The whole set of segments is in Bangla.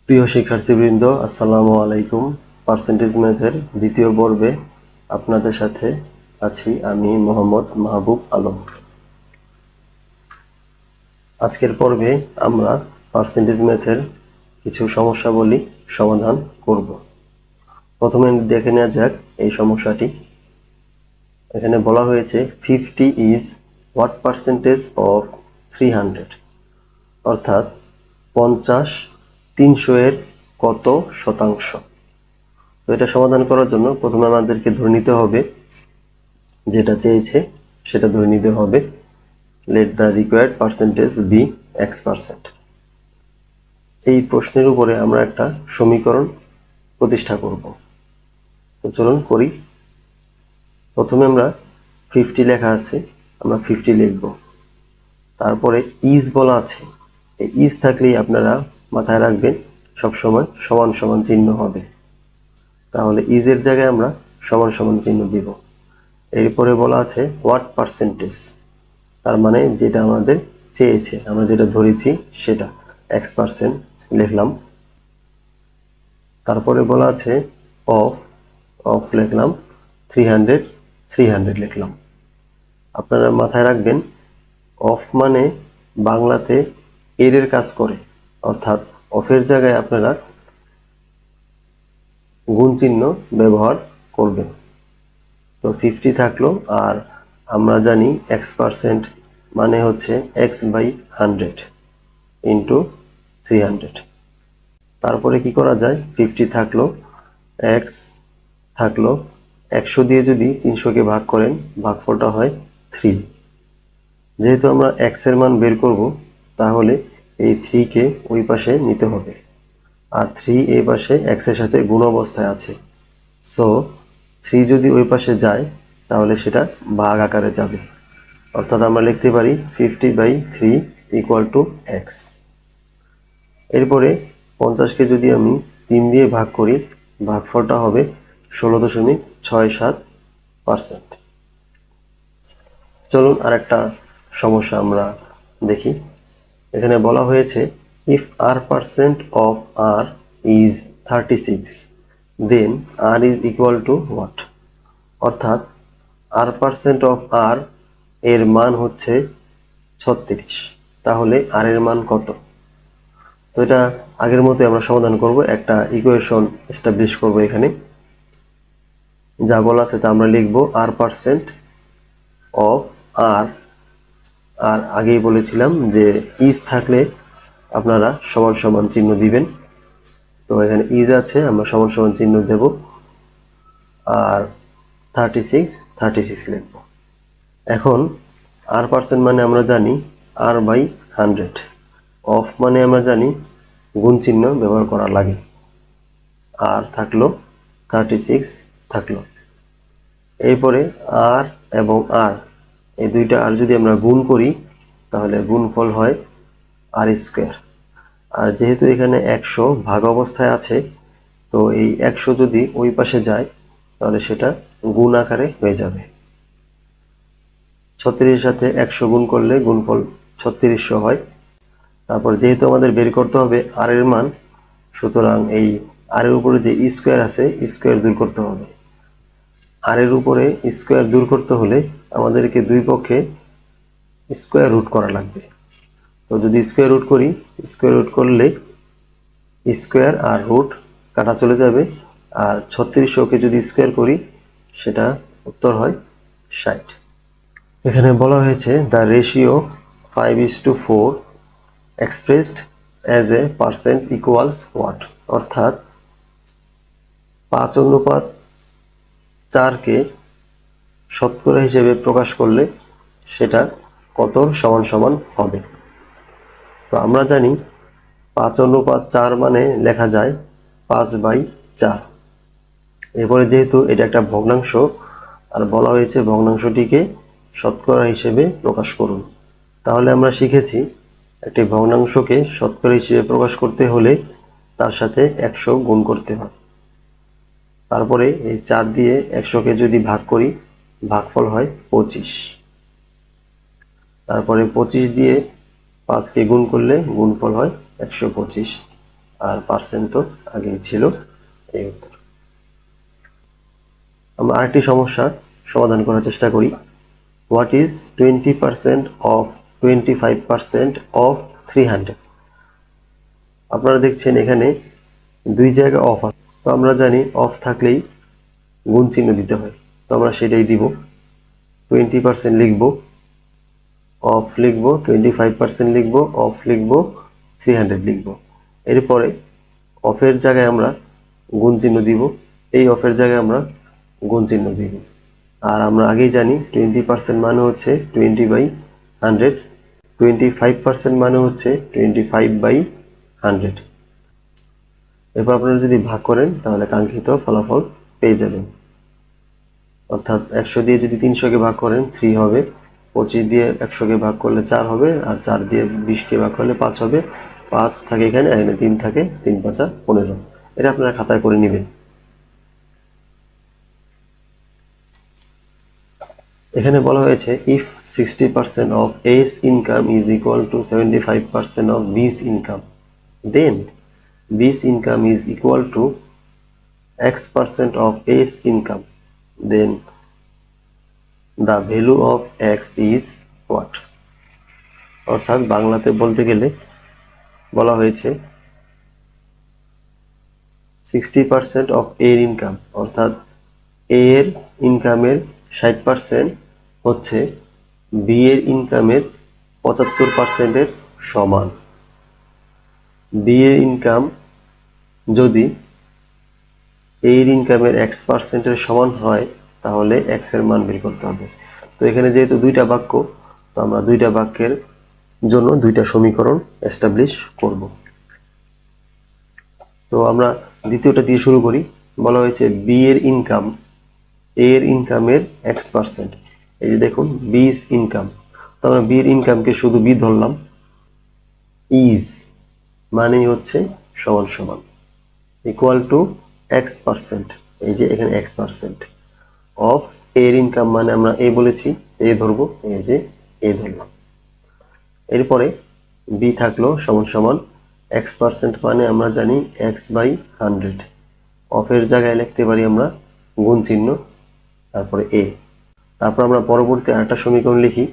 প্রিয় শিক্ষার্থীবৃন্দ, আসসালামু আলাইকুম। পার্সেন্টেজ ম্যাথের দ্বিতীয় পর্বে আপনাদের সাথে আছি আমি মোহাম্মদ মাহবুব আলম। আজকের পর্বে আমরা পার্সেন্টেজ ম্যাথের কিছু সমস্যাবলী সমাধান করব। প্রথমে দেখে নেওয়া যাক এই সমস্যাটি। এখানে বলা হয়েছে 50 ইজ হোয়াট পার্সেন্টেজ অফ 300, অর্থাৎ 50 300 এর কত শতাংশ। তো এটা সমাধান করার জন্য প্রথমে আমাদেরকে ধরে নিতে হবে, যেটা চেয়েছে সেটা ধরে নিতে হবে let the required percentage be x%। এই প্রশ্নের উপরে আমরা একটা সমীকরণ প্রতিষ্ঠা করব। তো চলুন করি। প্রথমে আমরা 50 লেখা আছে, আমরা 50 লিখব। তারপরে ইজ বলা আছে, এই ইজ থাকলেই আপনারা মাথায় রাখবেন সবসময় সমান সমান চিহ্ন হবে। তাহলে ইজের জায়গায় আমরা সমান সমান চিহ্ন দিব। এরপরে বলা আছে হোয়াট পার্সেন্টেজ, তার মানে যেটা আমাদের চেয়েছে, আমরা যেটা ধরেছি সেটা x% লিখলাম। তারপরে বলা আছে অফ লিখলাম 300 লিখলাম। আপনারা মাথায় রাখবেন অফ মানে বাংলাতে এর কাজ করে, অর্থাৎ অফের জায়গায় আপনারা গুণ চিহ্ন ব্যবহার করবেন। তো 50 থাকলো, আর আমরা জানি x% মানে হচ্ছে x/100 ইন্টু 300। তারপরে কি করা যায়, 50 থাকলো, x থাকলো, 100 দিয়ে যদি 300কে ভাগ করেন ভাগফলটা হয় 3। যেহেতু আমরা x এর মান বের করব, তাহলে এই 3 কে ওই পাশে নিতে হবে, আর 3 এই পাশে x এর সাথে গুণ অবস্থায় আছে। সো 3 যদি ওই পাশে যায় তাহলে সেটা ভাগ আকারে যাবে, অর্থাৎ আমরা লিখতে পারি 50/3 = x। এরপরে 50কে যদি আমি 3 দিয়ে ভাগ করি ভাগফলটা হবে 16.67%। চলুন আরেকটা সমস্যা আমরা দেখি। এখানে বলা হয়েছে if r% of r is 36 then r is equal to what, অর্থাৎ r% of r এর মান হচ্ছে 36, তাহলে r এর মান কত। তো এটা আগের মতো আমরা সমাধান করব, একটা ইকুয়েশন এস্টাবলিশ করব। এখানে যা বলা আছে তা আমরা লিখব r% of r, আর আগেই বলেছিলাম যে ইজ থাকলে আপনারা সমান সমান চিহ্ন দিবেন। তো এখানে ইজ আছে, আমরা সমান সমান চিহ্ন দেব, আর 36 লিখব। এখন r% মানে আমরা জানি r/100, অফ মানে আমরা জানি গুণ চিহ্ন ব্যবহার করা লাগে। আর থাকলো 36 থাকলো। এরপরে আর এবং আর, এই দুইটা আর যদি আমরা গুণ করি তাহলে গুণফল হয় r²। আর যেহেতু এখানে 100 ভাগ অবস্থায় আছে, তো এই 100 যদি ওই পাশে যায় তাহলে সেটা গুণ আকারে হয়ে যাবে। 36 এর সাথে 100 গুণ করলে গুণফল 3600 হয়। তারপর যেহেতু আমাদের বের করতে হবে আর এর মান, সুতরাং এই আর এর উপরে যে স্কোয়ার আছে স্কোয়ার দূর করতে হবে। আর এর উপরে স্কোয়ার দূর করতে হলে আমাদেরকে দুই পক্ষে স্কোয়ার রুট করা লাগবে। তো যদি স্কোয়ার রুট করি, স্কোয়ার রুট করলে স্কোয়ার আর রুট কাটা চলে যাবে, আর 3600কে যদি স্কোয়ার করি সেটা উত্তর হয় 60। এখানে বলা হয়েছে the ratio 5:4 expressed as a percent equals what, অর্থাৎ 5:4কে শতকরা হিসেবে প্রকাশ করলে সেটা কত সমান সমান হবে। তো আমরা জানি 5:4 মানে লেখা যায় 5/4। এরপরে যেহেতু এটা একটা ভগ্নাংশ আর বলা হয়েছে ভগ্নাংশটিকে শতকরা হিসেবে প্রকাশ করুন, তাহলে আমরা শিখেছি একটি ভগ্নাংশকে শতকরা হিসেবে প্রকাশ করতে হলে তার সাথে 100 গুণ করতে হয়। তারপরে এই 4 দিয়ে 100কে যদি ভাগ করি ভাগফল হয় 25। তারপরে 25 দিয়ে 5কে গুণ করলে গুণফল হয় 125। আর পার্সেন্ট তো আগেই ছিল। এই উত্তর। আমরা আরেকটি সমস্যা সমাধান করার চেষ্টা করি। What is 20% of 25% of 300? আপনারা দেখছেন এখানে দুই জায়গায় অফ আছে। তো আমরা জানি অফ থাকলেই গুণ চিহ্ন দিতে হয়, তো আমরা সেটাই দিব। 20% লিখব, অফ লিখব, 25% লিখব, অফ লিখব, 300 লিখব। এরপরে অফের জায়গায় আমরা গুণ চিহ্ন দিব, এই অফের জায়গায় আমরা গুণ চিহ্ন দিব। আর আমরা আগেই জানি 20% মানে হচ্ছে 20/100, 25% মানে হচ্ছে 25/100। এরপর আপনারা যদি ভাগ করেন তাহলে কাঙ্ক্ষিত ফলাফল পেয়ে যাবেন। অর্থাৎ 100 দিয়ে যদি 300-কে ভাগ করেন 3 হবে, 25 দিয়ে 100-কে ভাগ করলে 4 হবে, আর 4 দিয়ে 20-কে ভাগ করলে 5 হবে। 5 থাকে এখানে 3 থাকে, 3 5 15। এটা আপনারা খাতায় করে নেবেন। এখানে বলা হয়েছে if 60% of A's income is equal to 75% of B's income, then B's income is equal to X% of A's income, then the value of X is what? অর্থাৎ বাংলাতে বলতে গেলে বলা হয়েছে 60% অফ এর ইনকাম, অর্থাৎ এ এর ইনকামের 60% হচ্ছে বি এর ইনকামের 75%-এর সমান। বি এর ইনকাম যদি এ এর ইনকামের X%-এর সমান হয় তাহলে X এর মান বের করতে হবে। তো এখানে যেহেতু দুইটা বাক্য, তো আমরা দুইটা বাক্যের জন্য দুইটা সমীকরণ এস্টাবলিশ করব। তো আমরা দ্বিতীয়টা দিয়ে শুরু করি। বলা হয়েছে বি এর ইনকাম এ এর ইনকামের X%। এই যে দেখুন বি's ইনকাম, তো আমরা বি এর ইনকামকে শুধু বি ধরলাম। ইজ মানেই হচ্ছে সমান সমান, ইকুয়াল টু X%, এই যে এখানে X%, অফ এর ইনকাম মানে আমরা এ বলেছি, এ ধরবো, এই যে এ ধরলাম। এরপরে বি থাকলো সমান সমান X% মানে আমরা জানি X/100। অফের জায়গায় লিখতে পারি আমরা গুণ চিহ্ন, তারপরে এ। তারপর আমরা পরবর্তী আরেকটা সমীকরণ লিখি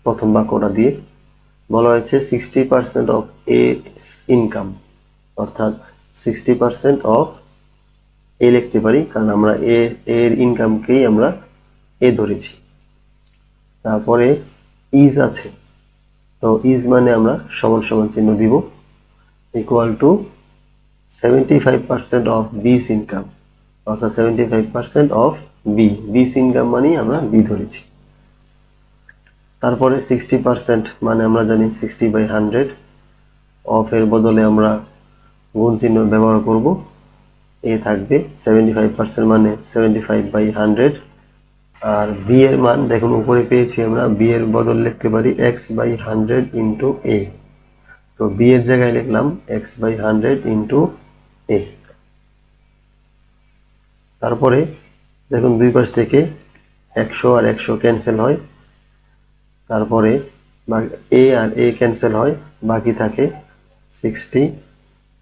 প্রথম বাক্যটা দিয়ে। বলা হয়েছে 60% অফ A's ইনকাম, অর্থাৎ 60% অফ এ লিখতে পারি, কারণ আমরা এর ইনকামকেই আমরা এ ধরেছি। তারপরে ইজ আছে, তো ইজ মানে আমরা সমান সমান চিহ্ন দিব, ইকুয়াল টু 75% অফ বি's ইনকাম, অর্থাৎ 75% অফ বি's ইনকাম মানে আমরা বি ধরেছি। তারপরে 60% মানে আমরা জানি 60/100, অফ এর বদলে আমরা গুণ চিহ্ন ব্যবহার করব, এ থাকবে। 75% মানে 75/100, আর বি এর মান দেখুন উপরে পেয়েছি আমরা, বি এর বদল লিখতে পারি X/100 ইন্টু এ, তো বি এর জায়গায় লিখলাম X/100 ইন্টু এ। তারপরে দেখুন দুই পাশ থেকে 100 আর 100 ক্যান্সেল হয়, তারপরে এ আর এ ক্যান্সেল হয়, বাকি থাকে 60,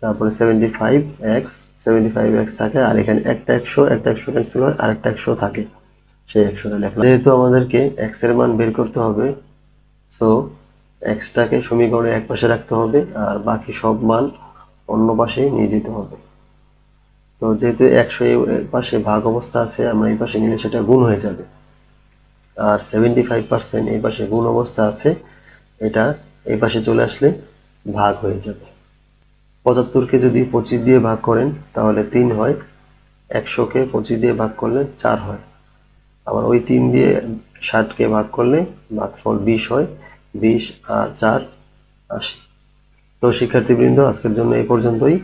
তারপরে 75x থাকে, আর এখানে একটা 100 ক্যান্সেল হয়, আর একটা 100 থাকে, সেই 100টা লেখলাম। যেহেতু আমাদেরকে x এর মান বের করতে হবে, সো x-টাকে সমীকরণের এক পাশে রাখতে হবে আর বাকি সব মান অন্য পাশে নিয়ে যেতে হবে। তো যেহেতু 100 এর পাশে ভাগ অবস্থা আছে, আমরা এই পাশে নিলে সেটা গুণ হয়ে যাবে, আর 75% এই পাশে গুণ অবস্থা আছে, এটা এই পাশে চলে আসলে ভাগ হয়ে যাবে। 75-কে যদি 25 দিয়ে ভাগ করেন তাহলে 3 হয়, 100-কে 25 দিয়ে ভাগ করলে 4 হয়, আবার ওই 3 দিয়ে 60-কে ভাগ করলে ভাগফল 20 হয়, 20 আর 4 80। তো শিক্ষার্থীবৃন্দ, আজকের জন্য এই পর্যন্তই।